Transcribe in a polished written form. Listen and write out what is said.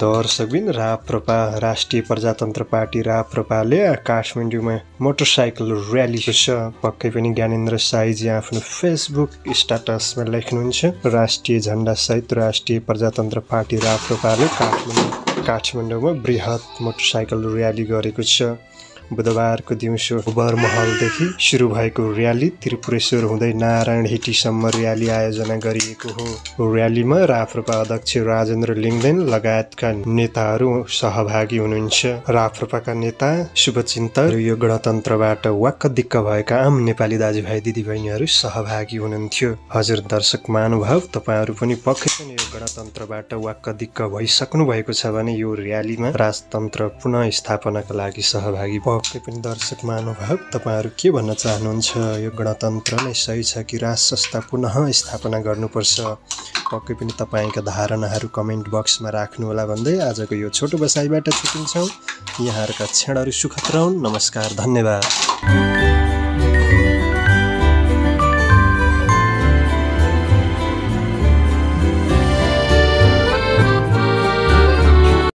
दर्शकबिन राप्रपा राष्ट्रिय प्रजातन्त्र पार्टी राप्रपाले काठमाडौँमा मोटरसाइकल र्यालीको छ। पक्कै पनि ज्ञानेन्द्र साईजी आफ्नो फेसबुक स्ट्याटसमा लेख्नुहुन्छ, राष्ट्रिय झण्डा सहित राष्ट्रिय प्रजातन्त्र पार्टी राप्रपाले काठमाडौँमा बृहत मोटरसाइकल र्याली गरेको छ। बुधबारको दिउँसो बरमहलदेखि सुरु भएको र्याली त्रिपुरेश्वर हुँदै नारायण हिटीसम्म र्याली आयोजना गरिएको हो। र्यालीमा राप्रपा अध्यक्ष राजेन्द्र लिङ्गदेन लगायतका नेताहरू सहभागी हुनुहुन्छ। राप्रपाका नेता शुभचिन्तक यो गणतन्त्रबाट वाक्क दिक्क भएका आम नेपाली दाजुभाइ दिदीबहिनीहरू सहभागी हुनुहुन्थ्यो। हजुर दर्शक महानुभाव, तपाईहरू पनि पक्कै पनि यो गणतन्त्रबाट वाक्क दिक्क भइसक्नु भएको छ भने यो र्यालीमा राजतन्त्र पुनः स्थापनाका लागि सहभागी पक्कै पनि दर्शक महानुभाव, तपाईहरू के भन्न चाहनुहुन्छ? यो गणतन्त्र नै सही छ कि राज संस्था पुनः स्थापना गर्नुपर्छ? पक्कै पनि तपाईँका धारणाहरू कमेन्ट बक्समा राख्नुहोला भन्दै आजको यो छोटो बसाइबाट छुटिन्छौँ। यहाँहरूका क्षणहरू सुखद रहन्। नमस्कार, धन्यवाद।